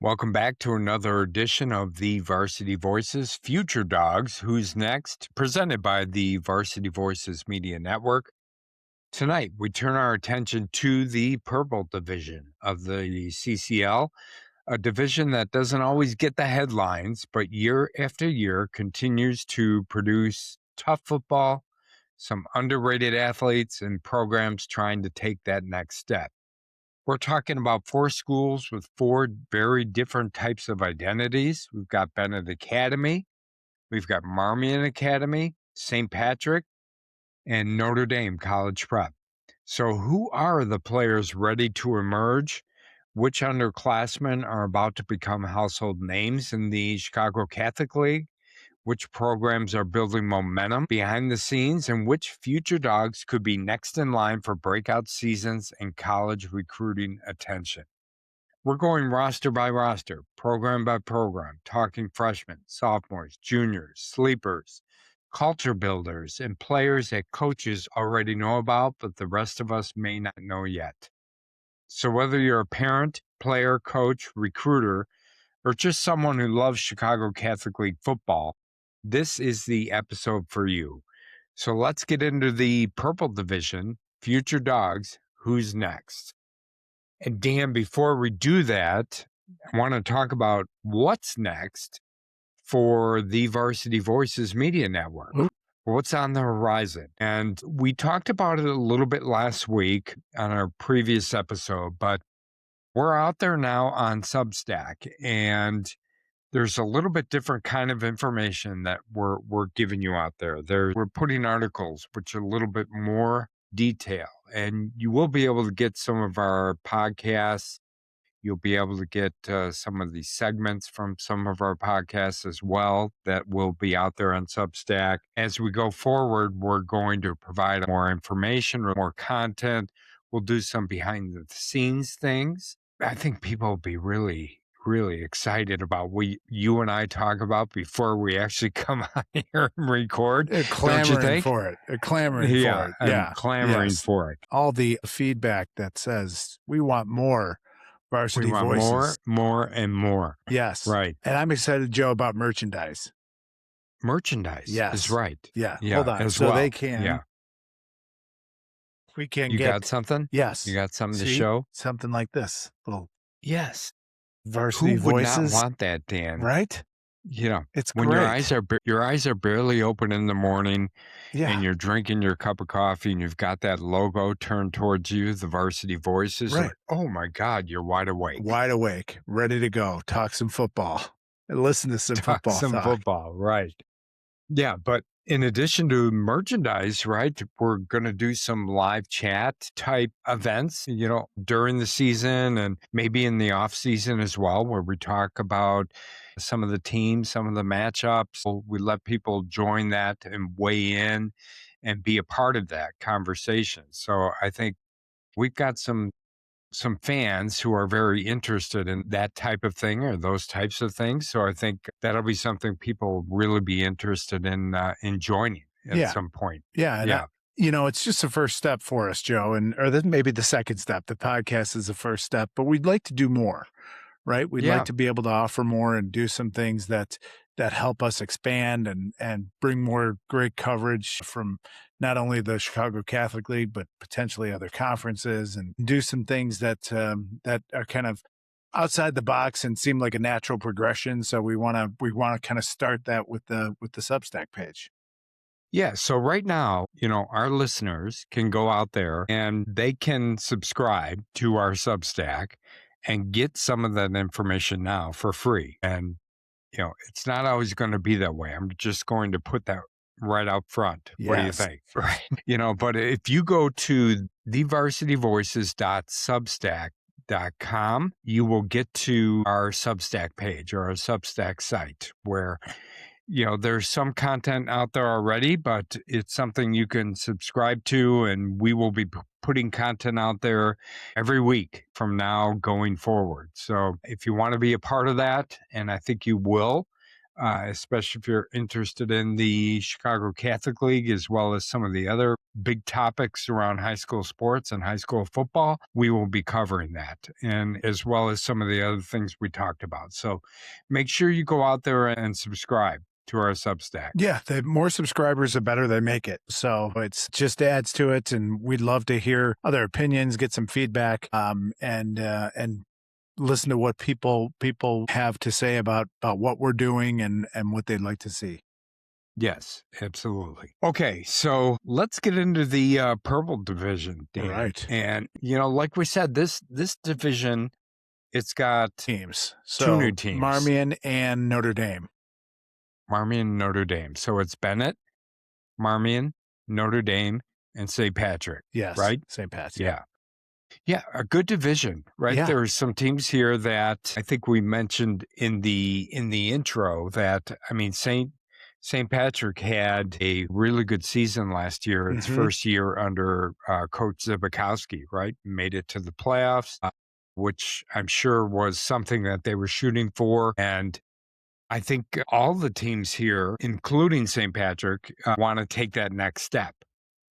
Welcome back to another edition of the Varsity Voices Future Dawgs. Who's Next? Presented by the Varsity Voices Media Network. Tonight, we turn our attention to the Purple Division of the CCL, a division that doesn't always get the headlines, but year after year continues to produce tough football, some underrated athletes, and programs trying to take that next step. We're talking about four schools with four very different types of identities. We've got Benet Academy, we've got Marmion Academy, St. Patrick, and Notre Dame College Prep. So who are the players ready to emerge? Which underclassmen are about to become household names in the Chicago Catholic League? Which programs are building momentum behind the scenes, and which future dogs could be next in line for breakout seasons and college recruiting attention? We're going roster by roster, program by program, talking freshmen, sophomores, juniors, sleepers, culture builders, and players that coaches already know about, but the rest of us may not know yet. So whether you're a parent, player, coach, recruiter, or just someone who loves Chicago Catholic League football, this is the episode for you. So let's get into the Purple Division, Future Dawgs, Who's Next? And Dan, before we do that, I want to talk about what's next for the Varsity Voices Media Network. What's on the horizon? And we talked about it a little bit last week on our previous episode, but we're out there now on Substack, and there's a little bit different kind of information that we're giving you out there. We're putting articles which are a little bit more detail, and you will be able to get some of our podcasts. You'll be able to get some of these segments from some of our podcasts as well that will be out there on Substack. As we go forward, we're going to provide more information or more content. We'll do some behind the scenes things. I think people will be really excited about what you and I talk about before we actually come on here and record. Clamoring for it. Clamoring for it. Yeah. Clamoring for it. All the feedback that says we want more Varsity We want Voices. more and more. Yes. Right. And I'm excited, Joe, about merchandise. Merchandise is right. Yeah. Hold on. As so well. they can. Yeah. We can You get. got something? Yes. You got something to See? show? Something like this. Little Yes. Varsity Who would Voices. not want that, Dan? Right? You know, It's when great. your eyes are barely open in the morning, Yeah. and you're drinking your cup of coffee, and you've got that logo turned towards you, the Varsity Voices. Right. Like, oh my God, you're wide awake. Wide awake, ready to go. Talk some football. And listen to some football. Football, right. Yeah, but in addition to merchandise, right, we're going to do some live chat type events, during the season and maybe in the off season as well, where we talk about some of the teams, some of the matchups. We let people join that and weigh in and be a part of that conversation. So I think we've got some fans who are very interested in that type of thing or those types of things. So I think that'll be something people will really be interested in joining at some point. Yeah. It's just the first step for us, Joe, or this may be the second step. The podcast is the first step, but we'd like to do more, right? We'd like to be able to offer more and do some things that help us expand and bring more great coverage from not only the Chicago Catholic League, but potentially other conferences, and do some things that are kind of outside the box and seem like a natural progression. So we want to kind of start that with the Substack page. Yeah. So right now, our listeners can go out there and they can subscribe to our Substack and get some of that information now for free. And it's not always going to be that way. I'm just going to put that right out front. Yes. What do you think? Right. But if you go to thevarsityvoices.substack.com, you will get to our Substack page or our Substack site where, there's some content out there already, but it's something you can subscribe to, and we will be putting content out there every week from now going forward. So if you want to be a part of that, and I think you will, especially if you're interested in the Chicago Catholic League, as well as some of the other big topics around high school sports and high school football. We will be covering that, and as well as some of the other things we talked about. So make sure you go out there and subscribe to our Substack. Yeah, the more subscribers, the better they make it. So it's just adds to it, and we'd love to hear other opinions, get some feedback, and listen to what people have to say about what we're doing and what they'd like to see. Yes, absolutely. Okay, so let's get into the Purple Division, Dan. Right. And like we said, this division, it's got teams. So 2 new teams, Marmion and Notre Dame. Marmion, Notre Dame. So it's Benet, Marmion, Notre Dame, and St. Patrick. Yes, right. St. Pat's. Yeah, a good division, right? Yeah. There are some teams here that I think we mentioned in the intro that, I mean, St. Patrick had a really good season last year. Its first year under Coach Zibikowski, right? Made it to the playoffs, which I'm sure was something that they were shooting for. And I think all the teams here, including St. Patrick, want to take that next step,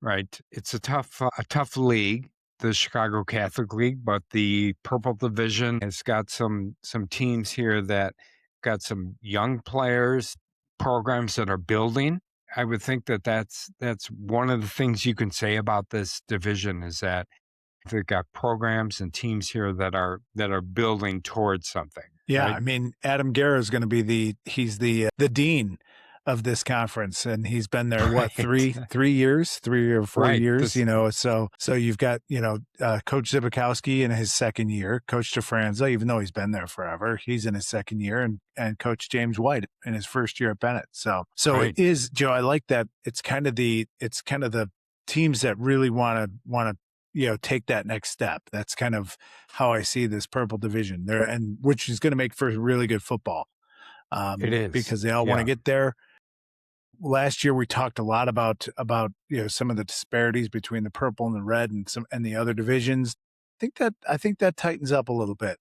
right? It's a tough league, the Chicago Catholic League, but the Purple Division has got some teams here that got some young players, programs that are building. I would think that that's one of the things you can say about this division is that they've got programs and teams here that are building towards something. Yeah, right? I mean, Adam Guerra is going to be he's the dean of this conference, and he's been there what 3 years, 3 or 4 years, So you've got Coach Zibikowski in his second year, Coach DeFranza, even though he's been there forever, he's in his second year, and Coach James White in his first year at Benet. So It is, Joe. I like that. It's kind of the teams that really want to take that next step. That's kind of how I see this Purple Division there, and which is going to make for really good football. It is, because they all want to get there. Last year we talked a lot about some of the disparities between the purple and the red and the other divisions. I think that tightens up a little bit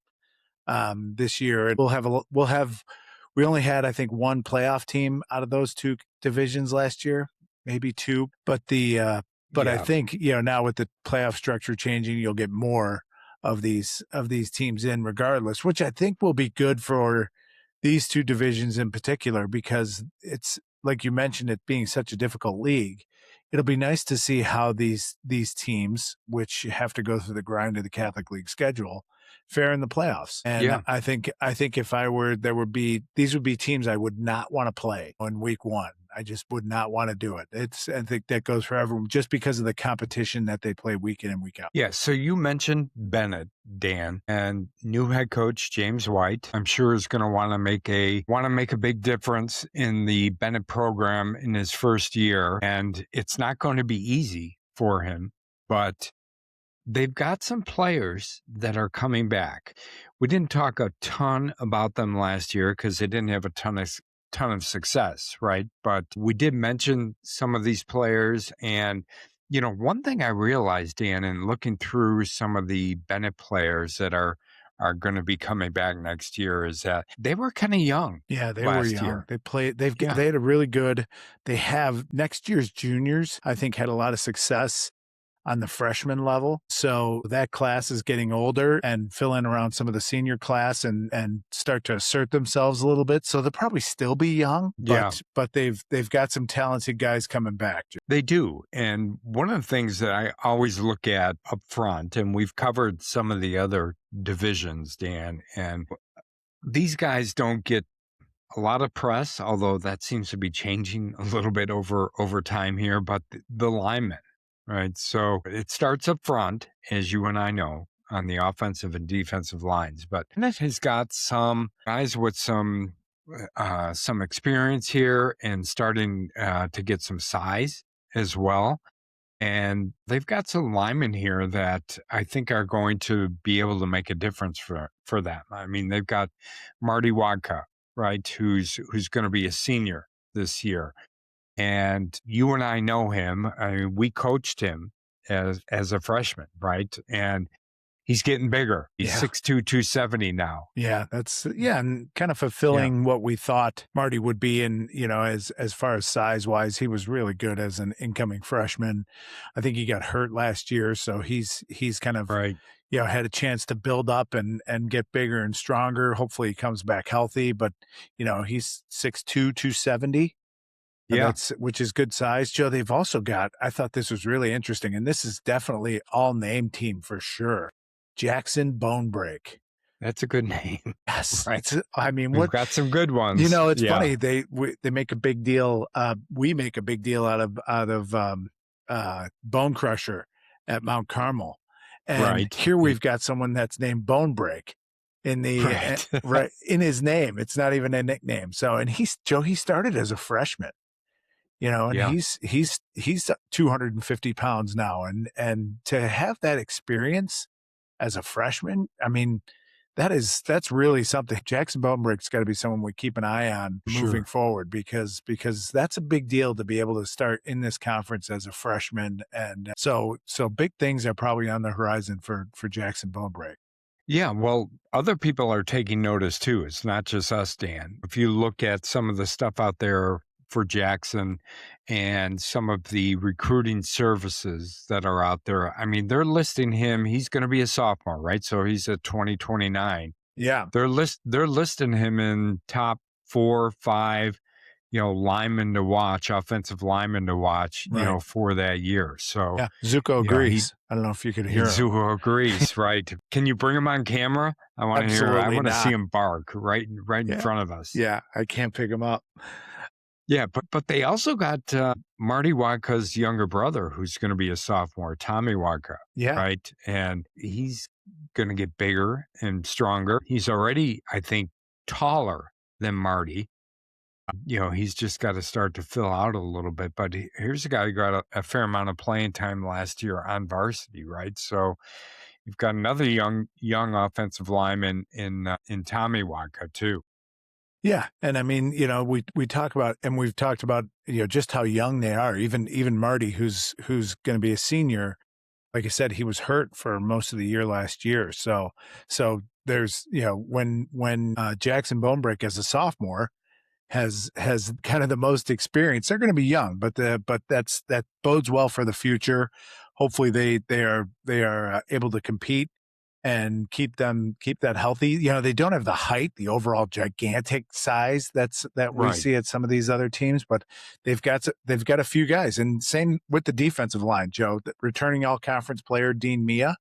this year. We only had, I think, one playoff team out of those 2 divisions last year, maybe 2, but I think, now with the playoff structure changing, you'll get more of these teams in regardless, which I think will be good for these 2 divisions in particular, because it's like you mentioned, it being such a difficult league. It'll be nice to see how these teams, which have to go through the grind of the Catholic League schedule, fare in the playoffs. And I think if I were, these would be teams I would not want to play in week 1. I just would not want to do it. I think that goes for everyone just because of the competition that they play week in and week out. Yeah. So you mentioned Benet, Dan, and new head coach James White, I'm sure is going to want to make a big difference in the Benet program in his first year. And it's not going to be easy for him, but they've got some players that are coming back. We didn't talk a ton about them last year because they didn't have a ton of success, right? But we did mention some of these players. And, one thing I realized, Dan, in looking through some of the Benet players that are going to be coming back next year is that they were kind of young. Yeah, they were young. Year. They had a really good, they have next year's juniors, I think, had a lot of success on the freshman level. So that class is getting older and fill in around some of the senior class and start to assert themselves a little bit. So they'll probably still be young, but they've got some talented guys coming back. They do. And one of the things that I always look at up front, and we've covered some of the other divisions, Dan, and these guys don't get a lot of press, although that seems to be changing a little bit over time here, but the linemen. Right. So it starts up front, as you and I know, on the offensive and defensive lines. But Benet has got some guys with some experience here and starting to get some size as well. And they've got some linemen here that I think are going to be able to make a difference for them. I mean, they've got Marty Wadka, right, who's going to be a senior this year. And you and I know him. I mean, we coached him as a freshman, right? And he's getting bigger. He's Yeah. 6'2", 270 now. Yeah, and kind of fulfilling what we thought Marty would be. And, as far as size wise, he was really good as an incoming freshman. I think he got hurt last year. So he's kind of, Right. had a chance to build up and get bigger and stronger. Hopefully he comes back healthy, but he's 6'2", 270. Yeah. Which is good size. Joe, they've also got, I thought this was really interesting, and this is definitely all name team for sure. Jackson Bonebreak. That's a good name. Yes. Right. We've got some good ones. It's funny. They make a big deal. We make a big deal out of Bone Crusher at Mount Carmel. And here we've got someone that's named Bonebreak in the right in his name. It's not even a nickname. So, and he started as a freshman, and he's 250 pounds now. And to have that experience as a freshman, I mean, that's really something. Jackson Bonebreak's got to be someone we keep an eye on moving forward, because that's a big deal to be able to start in this conference as a freshman. And so big things are probably on the horizon for Jackson Bonebreak. Yeah, well, other people are taking notice too. It's not just us, Dan. If you look at some of the stuff out there for Jackson and some of the recruiting services that are out there, I mean, they're listing him. He's going to be a sophomore, right? So he's at 2029. Yeah. They're listing him in top 4 or 5, linemen to watch, offensive linemen to watch, for that year. So yeah, Zuko agrees. I don't know if you could hear him. Zuko agrees, right? Can you bring him on camera? I want to hear. I want to see him bark right in front of us. Yeah, I can't pick him up. Yeah, but they also got Marty Wadka's younger brother, who's going to be a sophomore, Tommy Wadka. Yeah. Right. And he's going to get bigger and stronger. He's already, I think, taller than Marty. He's just got to start to fill out a little bit. But here's a guy who got a fair amount of playing time last year on varsity, right? So you've got another young offensive lineman in Tommy Wadka too. Yeah. And I mean, we talk about, and we've talked about, just how young they are. Even Marty, who's going to be a senior, like I said, he was hurt for most of the year last year. So there's, when Jackson Bonebreak as a sophomore has kind of the most experience, they're going to be young, but that bodes well for the future. Hopefully they are able to compete and keep that healthy. They don't have the height, the overall gigantic size that we see at some of these other teams, but they've got a few guys. And same with the defensive line, Joe, returning all conference player Dean Mia,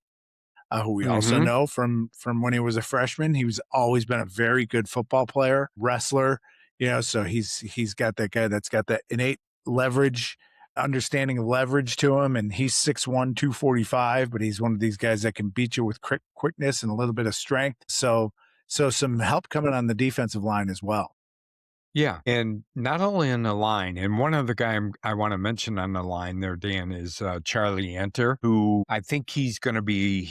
who we also know from when he was a freshman. He's always been a very good football player, wrestler. So he's got that guy that's got that innate leverage, understanding of leverage to him, and he's 6'1", 245, but he's one of these guys that can beat you with quickness and a little bit of strength. So some help coming on the defensive line as well. Yeah, and not only on the line, and one other guy I want to mention on the line there, Dan, is Charlie Enter, who I think he's going to be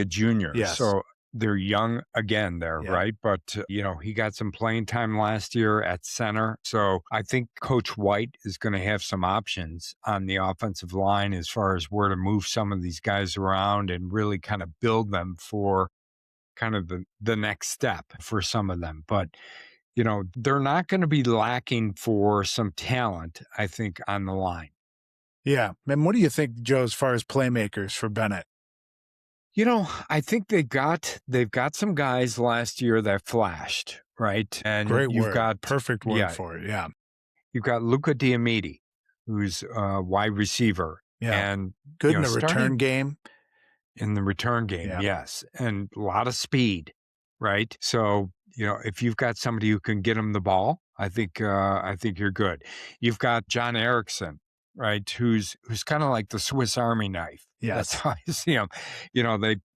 a junior. Yes. So they're young again there, right? But, he got some playing time last year at center. So I think Coach White is going to have some options on the offensive line as far as where to move some of these guys around and really kind of build them for kind of the next step for some of them. But, they're not going to be lacking for some talent, I think, on the line. Yeah. And what do you think, Joe, as far as playmakers for Benet? I think they've got some guys last year that flashed, right? And great you've word. got perfect word for it. Yeah. You've got Luca Diamidi, who's a wide receiver. Yeah. And good in the return game. In the return game, yes. And a lot of speed, right? So, if you've got somebody who can get him the ball, I think you're good. You've got John Erickson, right? Who's kind of like the Swiss Army knife. Yes. That's how I see him.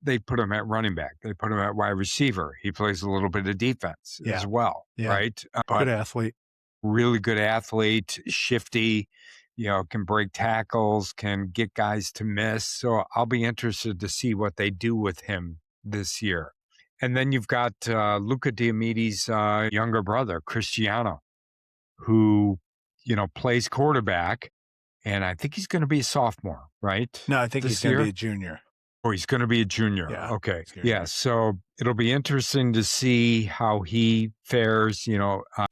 They put him at running back. They put him at wide receiver. He plays a little bit of defense as well, right? Good athlete. Really good athlete, shifty, can break tackles, can get guys to miss. So I'll be interested to see what they do with him this year. And then you've got Luca Diamidi's younger brother, Cristiano, who, plays quarterback. And I think he's going to be a sophomore, right? No, I think he's going to be a junior. Oh, he's going to be a junior. Yeah. Okay. Yeah. So it'll be interesting to see how he fares. I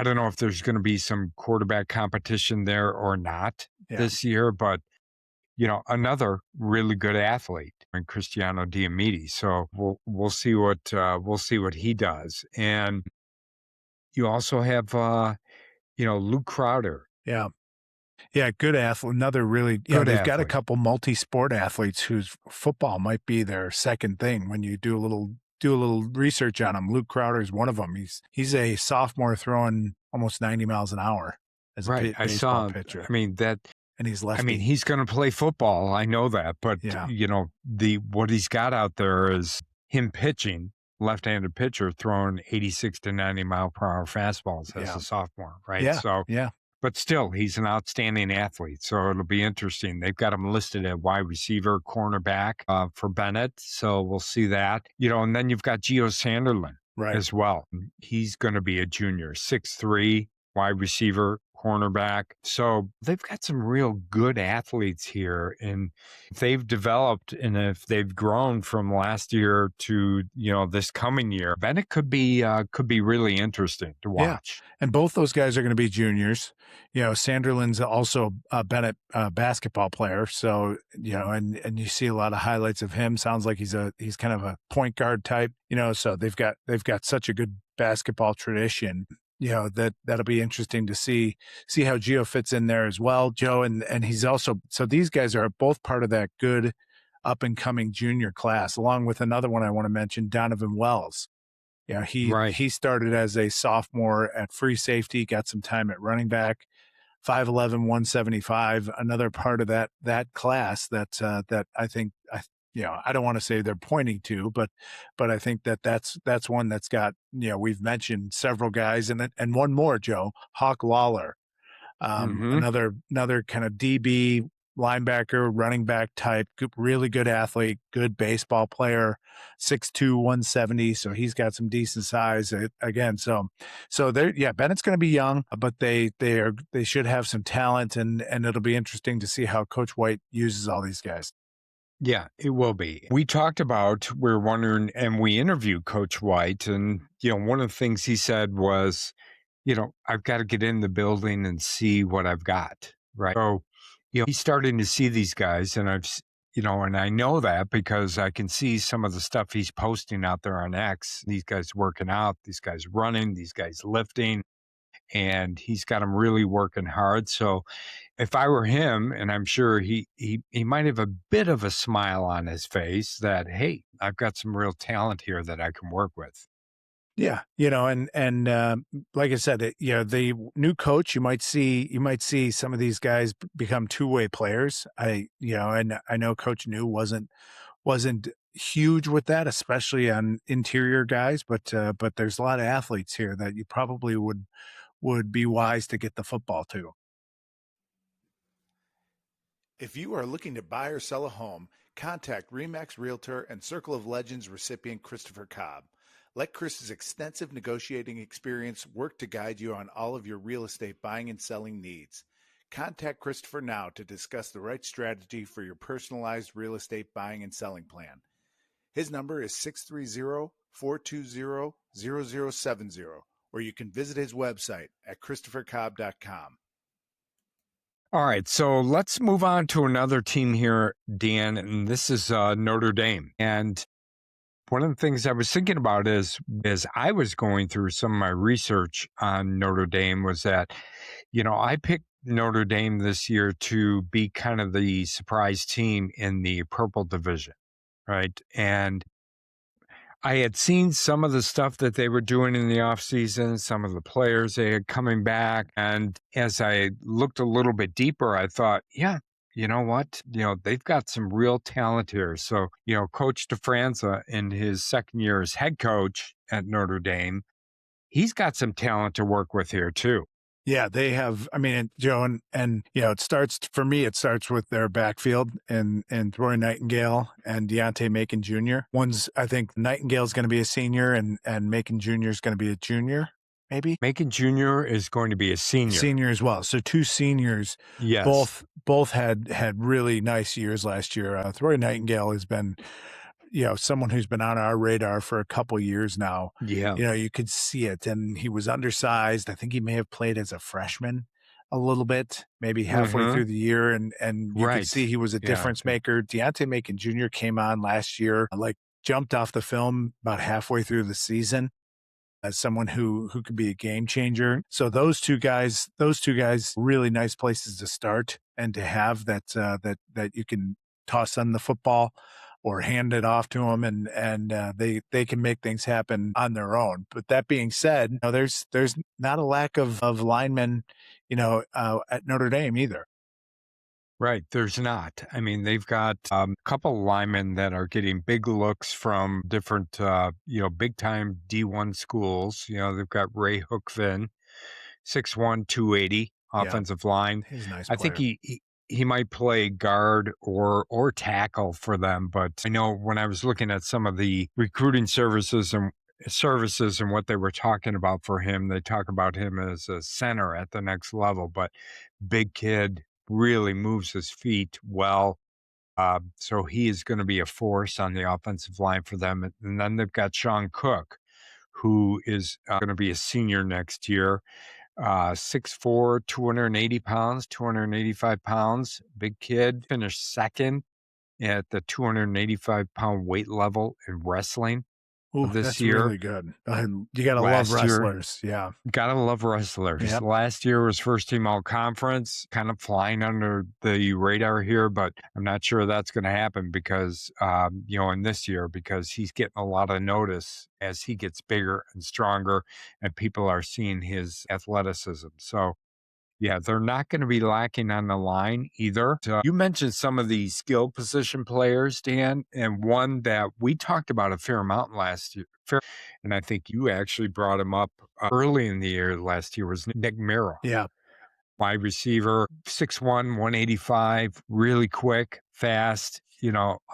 don't know if there's going to be some quarterback competition there or not this year, but another really good athlete, and Cristiano Diamidi. So we'll see what he does. And you also have Luke Crowder. Yeah. Yeah, good athlete. Another really, they've got a couple multi-sport athletes whose football might be their second thing when you do a little research on them. Luke Crowder is one of them. He's a sophomore throwing almost 90 miles an hour as a baseball pitcher. And he's lefty. He's going to play football. I know that, but what he's got out there is him pitching, left-handed pitcher throwing 86 to 90 mile per hour fastballs as a sophomore, right? Yeah. So but still, he's an outstanding athlete, so it'll be interesting. They've got him listed at wide receiver, cornerback for Benet, so we'll see that. And then you've got Gio Sanderlin as well. He's going to be a junior, 6'3", wide receiver, cornerback. So they've got some real good athletes here, and if they've developed and if they've grown from last year to this coming year, then it could be really interesting to watch. Yeah. And both those guys are going to be juniors. Sanderlin's also a Benet basketball player, so and you see a lot of highlights of him. Sounds like he's kind of a point guard type. So they've got such a good basketball tradition. That'll be interesting to see how Gio fits in there as well, Joe. And he's also, so these guys are both part of that good up and coming junior class, along with another one I want to mention, Donovan Wells. He started as a sophomore at free safety, got some time at running back, 5'11", 175, another part of that class that I think, I don't want to say they're pointing to, but I think that's one that's got, we've mentioned several guys and one more, Joe, Hawk Lawler, another kind of DB linebacker, running back type, really good athlete, good baseball player, 6'2", 170. So he's got some decent size again. So Bennett's going to be young, but they should have some talent, and it'll be interesting to see how Coach White uses all these guys. Yeah, it will be. We talked about, we're wondering, and we interviewed Coach White, and, one of the things he said was, I've got to get in the building and see what I've got, right? So, he's starting to see these guys, and and I know that because I can see some of the stuff he's posting out there on X, these guys working out, these guys running, these guys lifting, and he's got them really working hard. So if I were him, and I'm sure he might have a bit of a smile on his face that, hey, I've got some real talent here that I can work with. Yeah, and like I said, the new coach, you might see some of these guys become two-way players. And I know Coach New wasn't huge with that, especially on interior guys, but there's a lot of athletes here that you probably would be wise to get the football to. If you are looking to buy or sell a home, contact RE/MAX Realtor and Circle of Legends recipient Christopher Cobb. Let Chris's extensive negotiating experience work to guide you on all of your real estate buying and selling needs. Contact Christopher now to discuss the right strategy for your personalized real estate buying and selling plan. His number is 630-420-0070, or you can visit his website at christophercobb.com. All right, so let's move on to another team here, Dan, and this is Notre Dame. And one of the things I was thinking about is I was going through some of my research on Notre Dame was that, I picked Notre Dame this year to be kind of the surprise team in the Purple Division, right? And I had seen some of the stuff that they were doing in the offseason, some of the players they had coming back. And as I looked a little bit deeper, I thought, yeah, you know what? They've got some real talent here. So, Coach DeFranza in his second year as head coach at Notre Dame, he's got some talent to work with here too. Yeah, they have. I mean, Joe, and it starts with their backfield and Roy Nightingale and Deontay Macon Jr. I think Nightingale's going to be a senior and Macon Jr. is going to be a junior. maybe. Macon Jr. is going to be a senior. Senior as well. So 2 seniors, Yes. both had really nice years last year. Troy Nightingale has been, someone who's been on our radar for a couple years now. Yeah. You could see it, and he was undersized. I think he may have played as a freshman a little bit, maybe halfway through the year, and you could see Right. he was a Yeah. difference maker. Deontay Macon Jr. came on last year, jumped off the film about halfway through the season as someone who could be a game changer. So those two guys, really nice places to start and to have that you can toss on the football or hand it off to them, and they can make things happen on their own. But that being said, there's not a lack of linemen, at Notre Dame either. Right. There's not. I mean, they've got a couple linemen that are getting big looks from different, big time D1 schools. They've got Ray Hookfin, 6'1", 280 Yeah, offensive line. he's a nice I think player. he might play guard or tackle for them. But I know when I was looking at some of the recruiting services and what they were talking about for him, they talk about him as a center at the next level. But big kid, really moves his feet well. So he is going to be a force on the offensive line for them. And then they've got Sean Cook, who is going to be a senior next year. 6'4", 280 pounds, 285 pounds, big kid, finished second at the 285-pound weight level in wrestling Ooh, this that's year. really good. You got to love Last year, wrestlers. Yeah. gotta love wrestlers. Yep. Last year was first team all conference, kind of flying under the radar here, but I'm not sure that's going to happen because, in this year, because he's getting a lot of notice as he gets bigger and stronger and people are seeing his athleticism. So, yeah, they're not going to be lacking on the line either. You mentioned some of the skill position players, Dan, and one that we talked about a fair amount last year. And I think you actually brought him up early in the year last year was Nick Merrill. Yeah. Wide receiver, 6'1", 185, really quick, fast,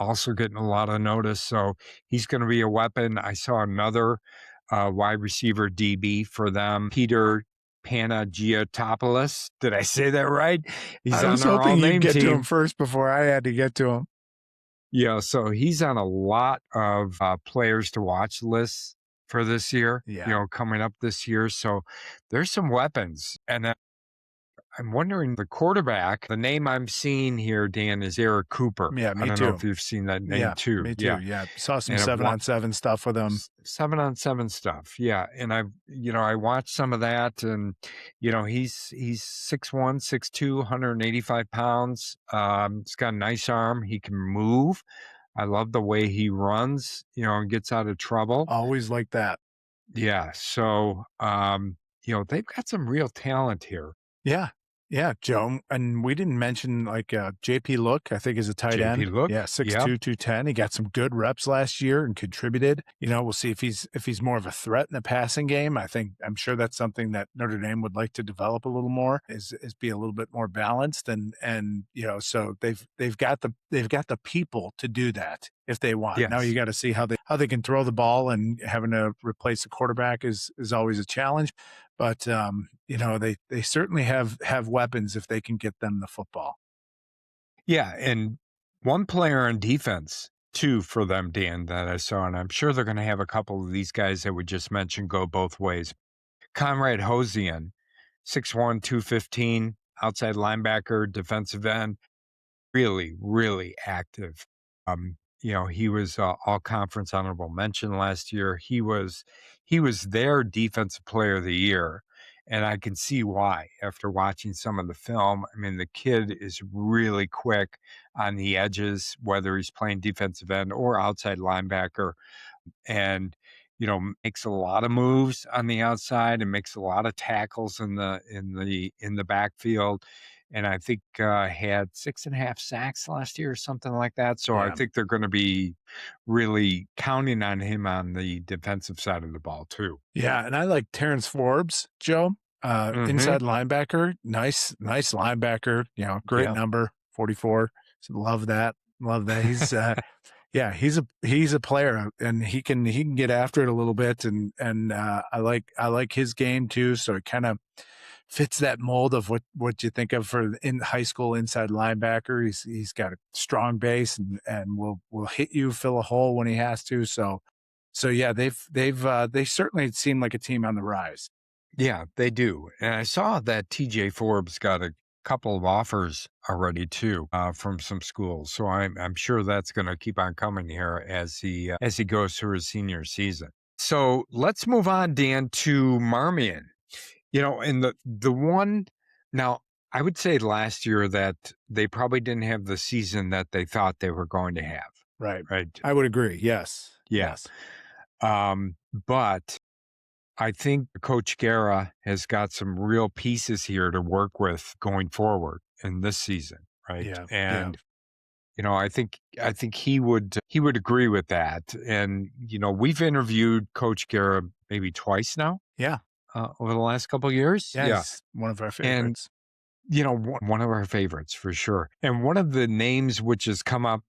also getting a lot of notice. So he's going to be a weapon. I saw another wide receiver DB for them, Peter Panagiotopoulos. Did I say that right? He's I on was our hoping you'd all-name get to him team. first before I had to get to him. Yeah, so he's on a lot of players to watch lists for this year, coming up this year. So there's some weapons. And I'm wondering, the quarterback, the name I'm seeing here, Dan, is Eric Cooper. Yeah, me I don't too. know if you've seen that name too. Me too. Yeah. Saw some And 7-on-7 stuff with him. 7-on-7 stuff. Yeah. And I watched some of that, and, he's 6'1", 6'2", 185 pounds. He's got a nice arm. He can move. I love the way he runs, and gets out of trouble. Always like that. Yeah. So, they've got some real talent here. Yeah. Yeah, Joe. And we didn't mention JP Look, I think is a tight end. Look. Yeah, 6'2", 210. He got some good reps last year and contributed. We'll see if he's more of a threat in the passing game. I'm sure that's something that Notre Dame would like to develop a little more, is be a little bit more balanced, and so they've got the people to do that if they want. Yes. Now you got to see how they can throw the ball, and having to replace a quarterback is always a challenge. But they certainly have weapons if they can get them the football. Yeah, and one player on defense too for them, Dan, that I saw, and I'm sure they're going to have a couple of these guys that we just mentioned go both ways. Conrad Hosian, 6'1", 215, outside linebacker, defensive end, really, really active. He was all conference honorable mention last year. He was their defensive player of the year. And I can see why after watching some of the film. I mean, the kid is really quick on the edges, whether he's playing defensive end or outside linebacker, and makes a lot of moves on the outside and makes a lot of tackles in the backfield. And I think had 6.5 sacks last year or something like that. So I think they're going to be really counting on him on the defensive side of the ball too. Yeah, and I like Terrence Forbes, Joe, inside linebacker, nice linebacker. Great number, 44. So love that. He's Yeah, he's a player, and he can get after it a little bit, and I like his game too. So it kind of fits that mold of what you think of for in high school inside linebacker. He's got a strong base and will hit you, fill a hole when he has to. So yeah, they certainly seem like a team on the rise. Yeah, they do. And I saw that TJ Forbes got a couple of offers already too from some schools. So I'm sure that's going to keep on coming here as he goes through his senior season. So let's move on, Dan, to Marmion. And the one now I would say last year that they probably didn't have the season that they thought they were going to have. Right. Right. I would agree. Yes. Yeah. Yes. But I think Coach Guerra has got some real pieces here to work with going forward in this season, right? Yeah. And I think he would agree with that. And we've interviewed Coach Guerra maybe twice now. Yeah. Over the last couple of years. Yeah. He's one of our And favorites. one of our favorites for sure. And one of the names which has come up,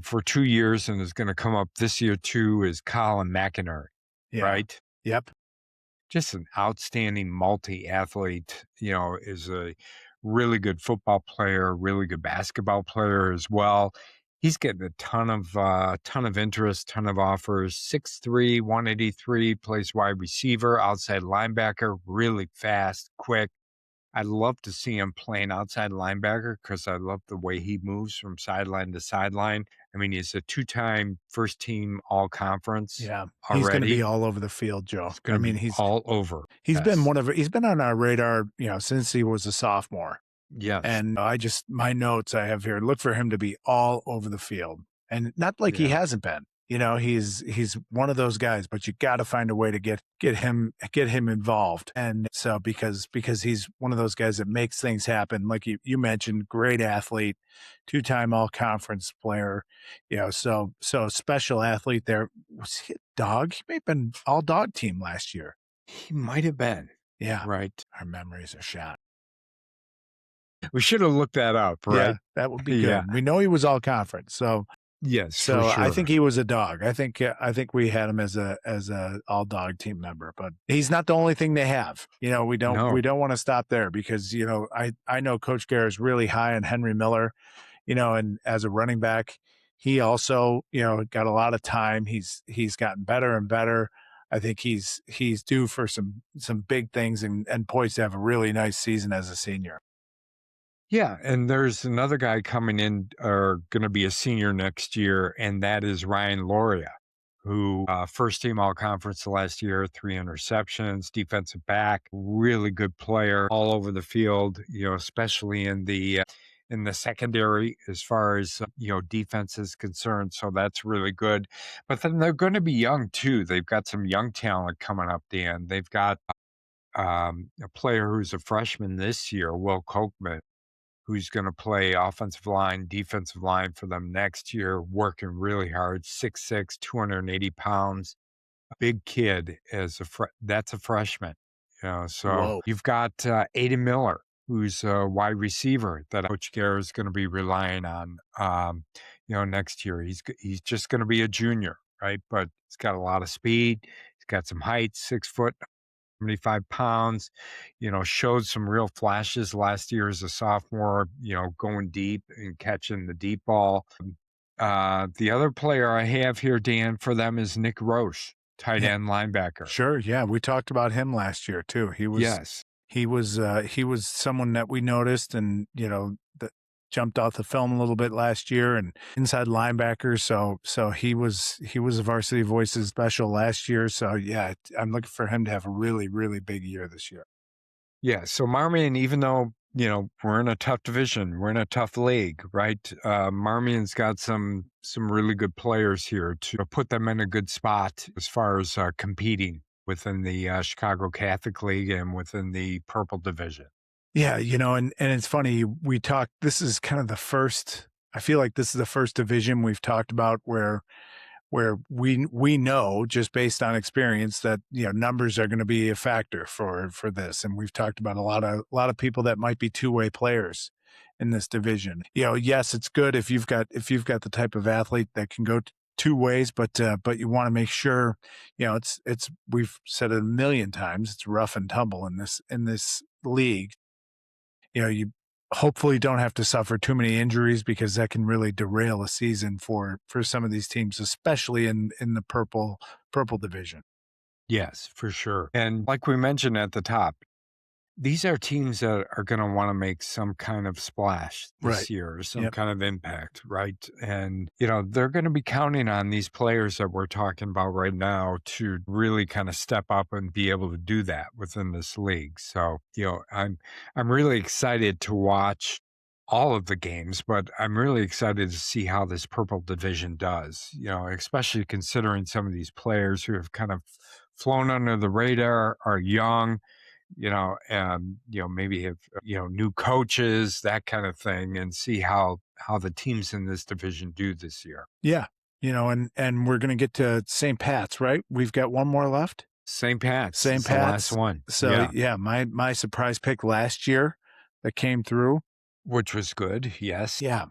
for 2 years and is going to come up this year too is Colin McInerney, Yeah. right? Yep. Just an outstanding multi-athlete, is a really good football player, really good basketball player as well. He's getting a ton of interest, ton of offers. 6'3", 183, plays wide receiver, outside linebacker, really fast, quick. I'd love to see him playing outside linebacker because I love the way he moves from sideline to sideline. I mean, he's a two-time first-team All-Conference. Yeah. He's going to Already. be all over the field, Joe. He's going to be all over. He's Yes. been he's been on our radar, since he was a sophomore. Yes. And my notes I have here, look for him to be all over the field. And not like he hasn't been. He's one of those guys, but you got to find a way to get him involved. And so because he's one of those guys that makes things happen, like you mentioned, great athlete, two-time all-conference player, so special athlete there. Was he a dog? He may have been all dog team last year. He might have been. Yeah. Right. Our memories are shot. We should have looked that up, right? Yeah, that would be good. Yeah. We know he was all conference, so yes, so for sure. I think he was a dog. I think we had him as a all dog team member, but he's not the only thing they have. We don't want to stop there because I know Coach Guerra is really high on Henry Miller, and as a running back, he also got a lot of time. He's gotten better and better. I think he's due for some big things and poised to have a really nice season as a senior. Yeah, and there's another guy coming in, or going to be a senior next year, and that is Ryan Loria, who first team all conference last year, 3 interceptions, defensive back, really good player all over the field. Especially in the secondary as far as defense is concerned. So that's really good. But then they're going to be young too. They've got some young talent coming up, Dan. They've got a player who's a freshman this year, Will Kochman, who's going to play offensive line, defensive line for them next year, working really hard, 6'6", 280 pounds, a big kid that's a freshman. So Whoa. you've got Aiden Miller, who's a wide receiver that Coach Guerra is going to be relying on, next year. He's just going to be a junior, right? But he's got a lot of speed. He's got some height, 6 foot, 75 pounds, showed some real flashes last year as a sophomore, going deep and catching the deep ball. The other player I have here, Dan, for them is Nick Roche, tight end linebacker. Sure. Yeah. We talked about him last year too. He was someone that we noticed and, that jumped off the film a little bit last year and inside linebacker. So he was a Varsity Voices special last year. So yeah, I'm looking for him to have a really, really big year this year. Yeah. So Marmion, even though, we're in a tough division, we're in a tough league, right? Marmion's got some really good players here to put them in a good spot as far as competing within the Chicago Catholic League and within the Purple Division. Yeah, and it's funny, we talked, this is kind of the first, I feel like this is the first division we've talked about where we know just based on experience that, numbers are going to be a factor for this. And we've talked about a lot of people that might be two-way players in this division. Yes, it's good if you've got the type of athlete that can go two ways, but you want to make sure, we've said it a million times, it's rough and tumble in this league. You hopefully don't have to suffer too many injuries, because that can really derail a season for some of these teams, especially in the purple division. Yes, for sure. And like we mentioned at the top, these are teams that are going to want to make some kind of splash this year, or some kind of impact, right? And, they're going to be counting on these players that we're talking about right now to really kind of step up and be able to do that within this league. So, I'm really excited to watch all of the games, but I'm really excited to see how this Purple Division does, especially considering some of these players who have kind of flown under the radar, are young, and, maybe have, new coaches, that kind of thing, and see how the teams in this division do this year. Yeah. And we're going to get to St. Pat's, right? We've got one more left. St. Pat's. The last one. So my surprise pick last year that came through. Which was good. Yes. Yeah.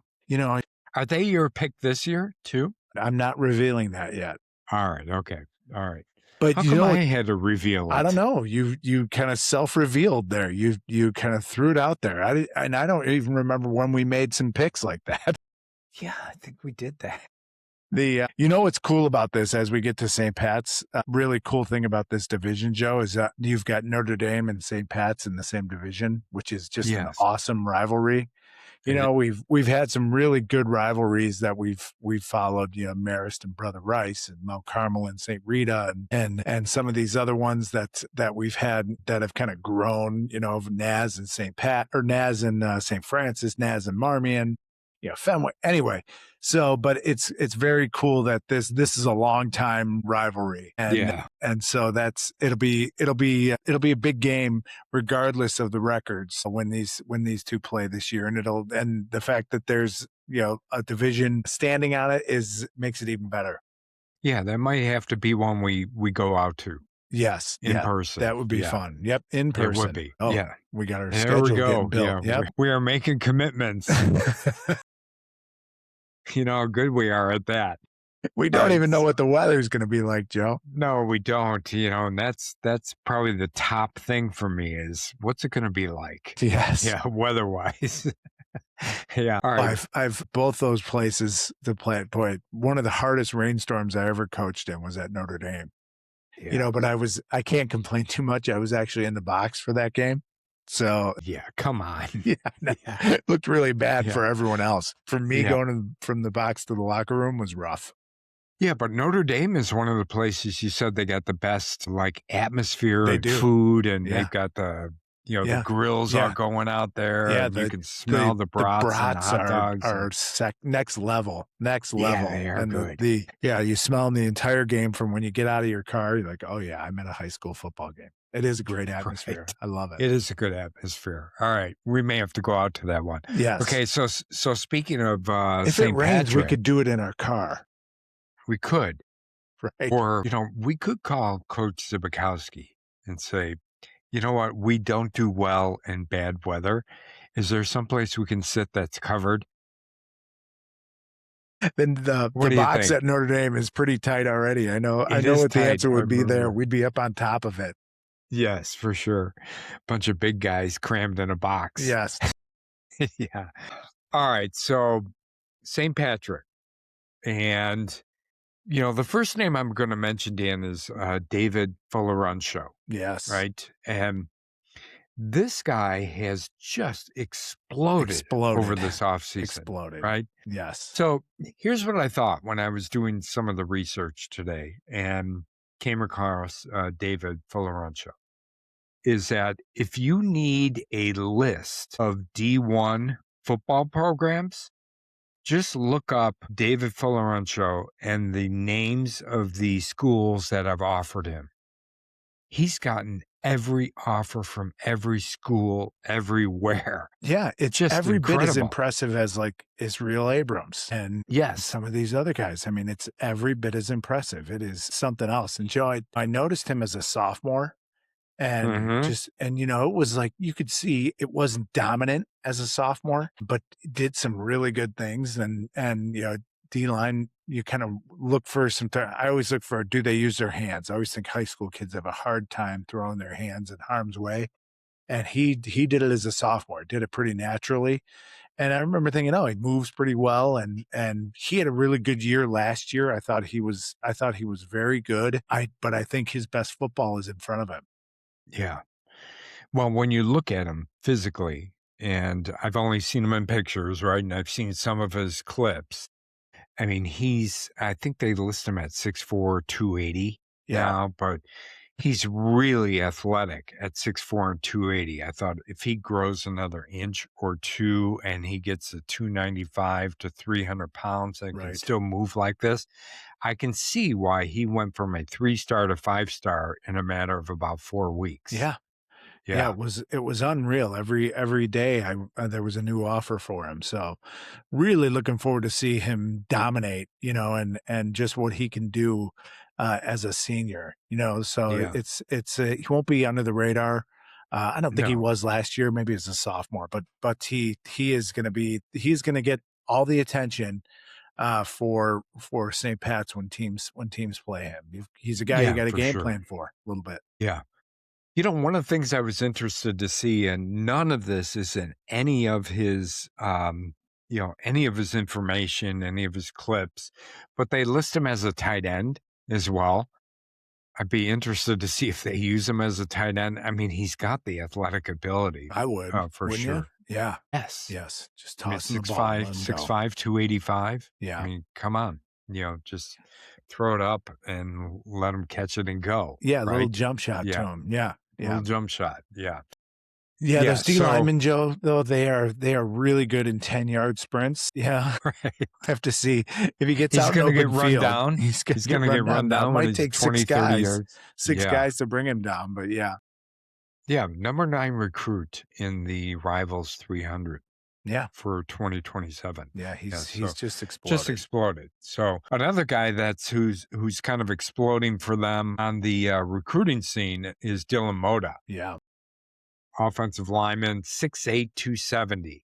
Are they your pick this year too? I'm not revealing that yet. All right. Okay. All right. But how come I had to reveal it? I don't know. You kind of self-revealed there. You kind of threw it out there. I don't even remember when we made some picks like that. Yeah, I think we did that. What's cool about this as we get to St. Pat's, really cool thing about this division, Joe, is that you've got Notre Dame and St. Pat's in the same division, which is just an awesome rivalry. We've had some really good rivalries that we've followed, Marist and Brother Rice, and Mount Carmel and St. Rita, and some of these other ones that we've had that have kind of grown, Naz and St. Pat, or Naz and St. Francis, Naz and Marmion, Fenway. Anyway, so but it's very cool that this is a long time rivalry, and so it'll be a big game regardless of the records when these two play this year, and the fact that there's a division standing on it makes it even better. Yeah, that might have to be one we go out to. Yes, in person. That would be fun. Yep, in person. It would be. Oh, yeah, we got our there schedule we go. getting built. Yeah, yep. we are making commitments. You know how good we are at that. We don't even know what the weather's going to be like, Joe. No, we don't. And that's probably the top thing for me is what's it going to be like? Yes. Yeah, weather-wise. Yeah. All right. I've both those places to play. Boy, one of the hardest rainstorms I ever coached in was at Notre Dame. Yeah. But I can't complain too much. I was actually in the box for that game. So yeah, come on. It looked really bad for everyone else. For me, going from the box to the locker room was rough. Yeah, but Notre Dame is one of the places you said they got the best atmosphere and food, and they've got the the grills are going out there. Yeah, you can smell the brats and hot dogs are next level. Yeah, they are and good. You smell them the entire game from when you get out of your car. You're like, oh yeah, I'm at a high school football game. It is a great atmosphere. Right. I love it. It is a good atmosphere. All right, we may have to go out to that one. Yes. Okay, so speaking of if St. it rains, Patrick, we could do it in our car. We could, right? Or we could call Coach Zibikowski and say, you know what, we don't do well in bad weather. Is there someplace we can sit that's covered? Then the box at Notre Dame is pretty tight already. I know what the answer would be there. We'd be up on top of it. Yes, for sure. Bunch of big guys crammed in a box. Yes. Yeah. All right. So St. Patrick. And, the first name I'm going to mention, Dan, is David Fulleruncho. Yes. Right. And this guy has just exploded. Over this offseason. Exploded. Right? Yes. So here's what I thought when I was doing some of the research today and came across David Fulleruncho, is that if you need a list of D1 football programs, just look up David Fulleruncho and the names of the schools that have offered him. He's gotten every offer from every school everywhere. Yeah, it's just every bit as impressive as Israel Abrams and some of these other guys. I mean, it's every bit as impressive. It is something else. And Joe, I noticed him as a sophomore, and it was like you could see it wasn't dominant as a sophomore, but did some really good things and D-line, you kind of look for I always look for, do they use their hands? I always think high school kids have a hard time throwing their hands in harm's way. And he did it as a sophomore, did it pretty naturally. And I remember thinking, oh, he moves pretty well, and he had a really good year last year. I thought he was very good. But I think his best football is in front of him. Yeah. Well, when you look at him physically, and I've only seen him in pictures, right? And I've seen some of his clips. I mean, I think they list him at 6'4", 280 now, but he's really athletic at 6'4" and 280. I thought if he grows another inch or two and he gets to 295 to 300 pounds and can still move like this, I can see why he went from a 3-star to 5-star in a matter of about 4 weeks. Yeah. Yeah, it was unreal. Every day there was a new offer for him. So really looking forward to see him dominate, and just what he can do as a senior, So it's he won't be under the radar. I don't think he was last year, maybe as a sophomore, but he's going to get all the attention for St. Pat's when teams play him. He's a guy you got a game plan for a little bit. Yeah. One of the things I was interested to see, and none of this is in any of his, any of his information, any of his clips, but they list him as a tight end as well. I'd be interested to see if they use him as a tight end. I mean, he's got the athletic ability. I would, for sure. You? Yeah. Yes. Just tossing the ball. 6'5", 285. Yeah. I mean, come on. Just throw it up and let him catch it and go. Yeah, a little jump shot to him. Yeah. Little jump shot. Yeah. Yeah, those D linemen, Joe, though, they are really good in 10-yard sprints. Yeah. Right. I have to see if he gets out in open open run field. down. He's going to get run down. It might take 20, 30 yards. Six guys to bring him down, but yeah. Yeah, number 9 recruit in the Rivals 300. Yeah. For 2027. Yeah, he's just exploded. Just exploded. So another guy who's kind of exploding for them on the recruiting scene is Dylan Moda. Yeah. Offensive lineman, 6'8", 270.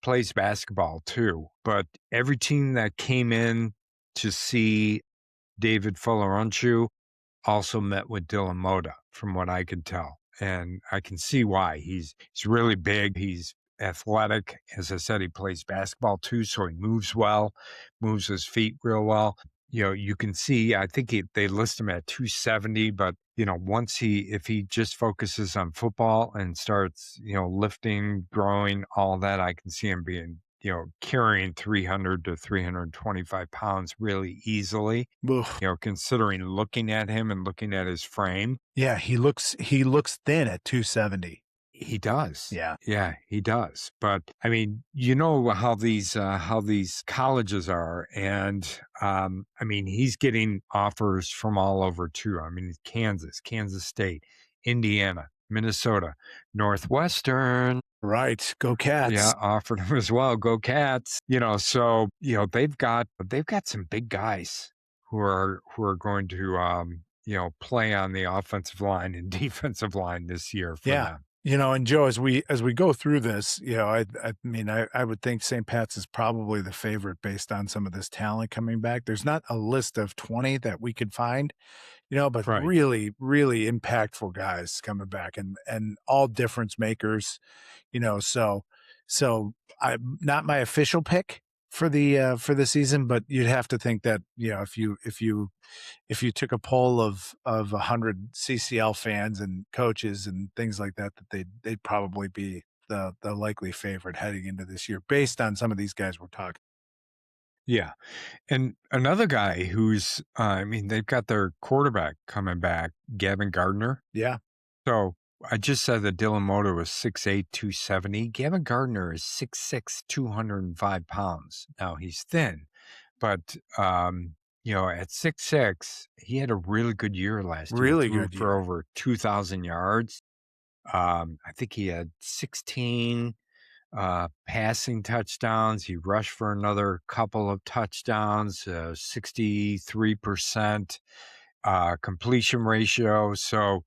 Plays basketball too. But every team that came in to see David Fullerunchu also met with Dylan Moda, from what I could tell. And I can see why. He's really big. He's athletic. As I said, he plays basketball too, so he moves well, moves his feet real well. You can see, I think they list him at 270, but, if he just focuses on football and starts, lifting, growing, all that, I can see him being, carrying 300 to 325 pounds really easily, considering looking at him and looking at his frame. Yeah, he looks thin at 270. He does. Yeah. Yeah, he does. But I mean, how these colleges are. And I mean, he's getting offers from all over too. I mean, Kansas State, Indiana, Minnesota, Northwestern. Right. Go Cats. Yeah, offered him as well. Go Cats. So, they've got some big guys who are going to play on the offensive line and defensive line this year for them. And Joe, as we go through this, I mean, I would think St. Pat's is probably the favorite based on some of this talent coming back. There's not a list of 20 that we could find, but really, really impactful guys coming back and all difference makers, so I'm not my official pick for the season, but you'd have to think that, if you took a poll of 100 CCL fans and coaches and things like that, they'd probably be the likely favorite heading into this year based on some of these guys we're talking. Yeah. And another guy who's, they've got their quarterback coming back, Gavin Gardner. Yeah. So I just said that Dylan Moda was 6'8", 270. Gavin Gardner is 6'6", 205 pounds. Now he's thin, but, at 6'6", he had a really good year last year. Really good year. For over 2,000 yards. I think he had 16 passing touchdowns. He rushed for another couple of touchdowns, 63% completion ratio. So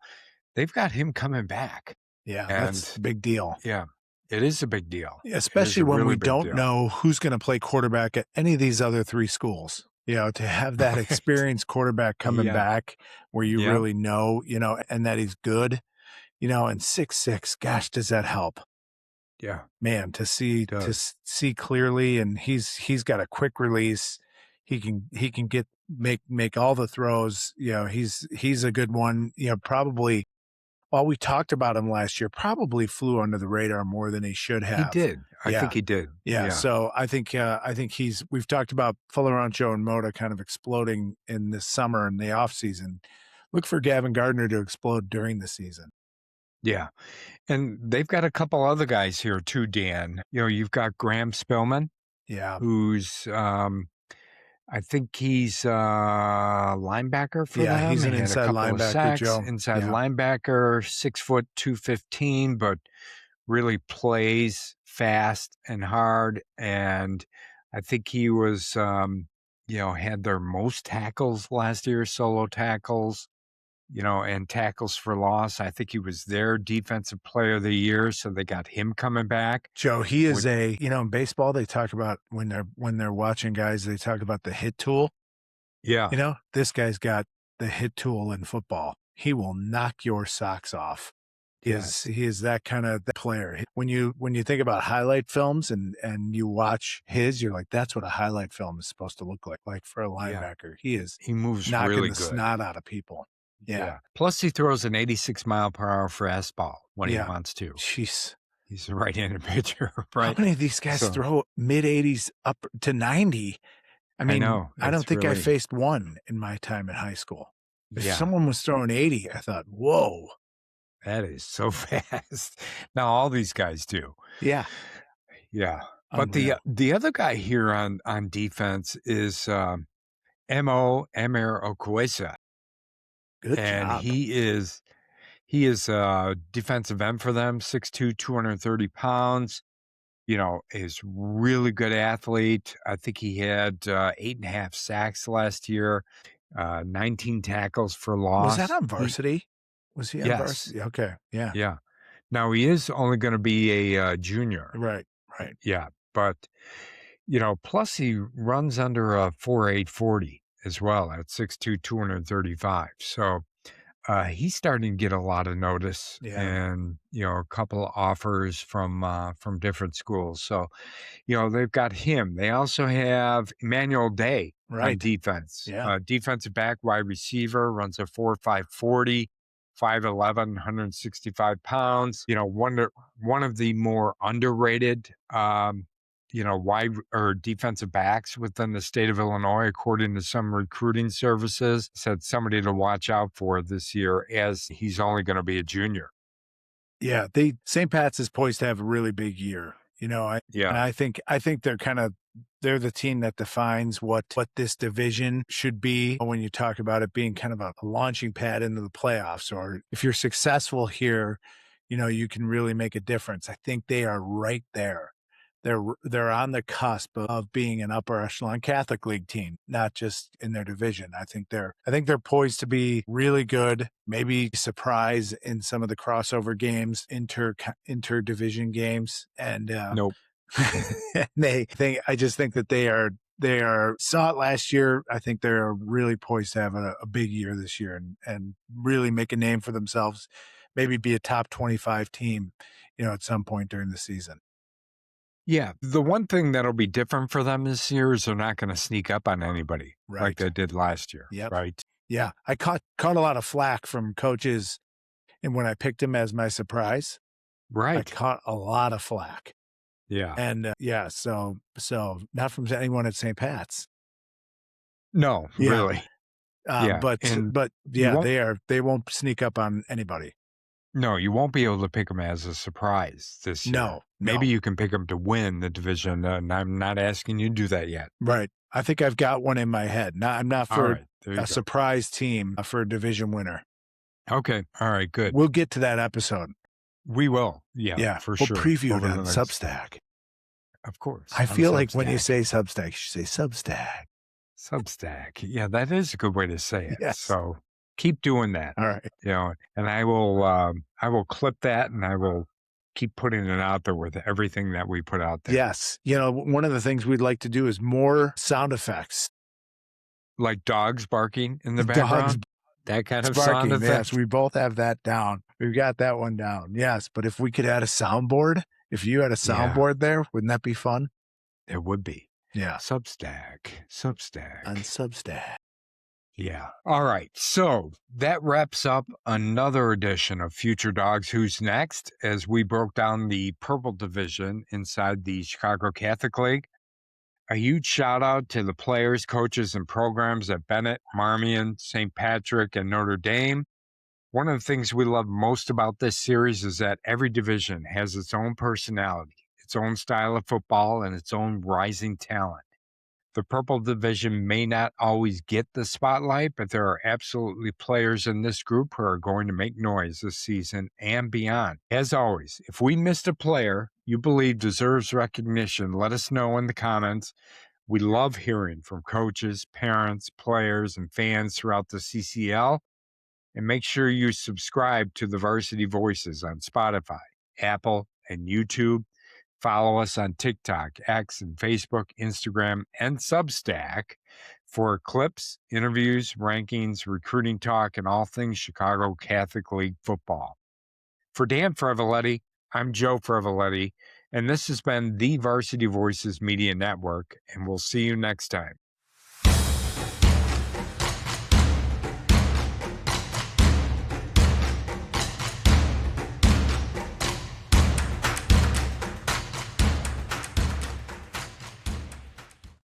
they've got him coming back. Yeah, that's a big deal. Yeah. It is a big deal. Especially when really we don't deal. know who's going to play quarterback at any of these other 3 schools. To have that experienced quarterback coming back where you really know, and that he's good, and 6'6", gosh, does that help? Yeah. Man, to see clearly, and he's got a quick release. He can make all the throws. He's a good one. Probably while we talked about him last year, probably flew under the radar more than he should have. He did. I think he did. Yeah. So I think we've talked about Fularancho and Mota kind of exploding in this summer and the off season. Look for Gavin Gardner to explode during the season. Yeah. And they've got a couple other guys here too, Dan. You've got Graham Spillman. Yeah. Who's I think he's a linebacker for them. Yeah, he's an He had inside a couple of linebacker, sacks, Joe. inside Yeah. linebacker, 6 foot 215, but really plays fast and hard. And I think he was, had their most tackles last year, solo tackles, and tackles for loss. I think he was their defensive player of the year. So they got him coming back. Joe, he is in baseball, they talk about when they're watching guys, they talk about the hit tool. Yeah. This guy's got the hit tool in football. He will knock your socks off. He is that kind of player. When you think about highlight films and you watch his, you're like, that's what a highlight film is supposed to look like for a linebacker. He moves knocking really the good. snot out of people. Yeah. Plus, he throws an 86 mile per hour fastball when he wants to. Jeez. He's a right-handed pitcher, right? How many of these guys throw mid-80s up to 90? I mean, I don't think I faced one in my time at high school. If someone was throwing 80, I thought, whoa. That is so fast. Now, all these guys do. Yeah. Yeah. But the other guy here on defense is Mo Emir Okwesa. Good and job. he is a defensive end for them, 6'2", 230 pounds. Is really good athlete. I think he had 8.5 sacks last year, 19 tackles for loss. Was that on varsity? Was he on varsity? Okay. Yeah. Yeah. Now he is only going to be a junior. Right. Yeah. But, plus he runs under a 4.8 40 as well at 6'2", 235. So he's starting to get a lot of notice and, a couple of offers from different schools. So, they've got him. They also have Emmanuel Day on defense. Defensive back, wide receiver, runs a 4.5 40, 5'11", 165 pounds. One of the more underrated wide or defensive backs within the state of Illinois, according to some recruiting services, said somebody to watch out for this year as he's only going to be a junior. Yeah, St. Pat's is poised to have a really big year. And I think they're the team that defines what this division should be when you talk about it being kind of a launching pad into the playoffs, or if you're successful here, you can really make a difference. I think they are right there. They're on the cusp of being an upper echelon Catholic League team, not just in their division. I think they're poised to be really good, maybe surprise in some of the crossover games, inter-division games. And nope. I just think that they are saw it last year. I think they're really poised to have a big year this year and really make a name for themselves, maybe be a top 25 team, at some point during the season. Yeah. The one thing that'll be different for them this year is they're not going to sneak up on anybody like they did last year. Yep. Right. Yeah. I caught a lot of flack from coaches, and when I picked him as my surprise, I caught a lot of flack. Yeah. And so not from anyone at St. Pat's. No, really. But they won't sneak up on anybody. No, you won't be able to pick them as a surprise this year. No. Maybe you can pick them to win the division, and I'm not asking you to do that yet. Right. I think I've got one in my head. I'm not for a surprise team, for a division winner. Okay. All right, good. We'll get to that episode. We will. Yeah, for we'll sure. We'll preview it on Substack. Of course. I feel like when you say Substack, you should say Substack. Substack. Yeah, that is a good way to say it. Yes. So keep doing that. All right. And I will clip that and I will keep putting it out there with everything that we put out there. Yes. One of the things we'd like to do is more sound effects. Like dogs barking in the Dogs background? That kind of sound barking. effect? Yes, we both have that down. We've got that one down. Yes, but if we could add a soundboard, if you had a soundboard there, wouldn't that be fun? It would be. Yeah. Substack. On Substack. Yeah. All right. So that wraps up another edition of Future Dawgs Who's Next, as we broke down the Purple Division inside the Chicago Catholic League. A huge shout out to the players, coaches, and programs at Benet, Marmion, St. Patrick, and Notre Dame. One of the things we love most about this series is that every division has its own personality, its own style of football, and its own rising talent. The Purple Division may not always get the spotlight, but there are absolutely players in this group who are going to make noise this season and beyond. As always, if we missed a player you believe deserves recognition, let us know in the comments. We love hearing from coaches, parents, players, and fans throughout the CCL. And make sure you subscribe to the Varsity Voices on Spotify, Apple, and YouTube. Follow us on TikTok, X, and Facebook, Instagram, and Substack for clips, interviews, rankings, recruiting talk, and all things Chicago Catholic League football. For Dan Freveletti, I'm Joe Freveletti, and this has been the Varsity Voices Media Network, and we'll see you next time.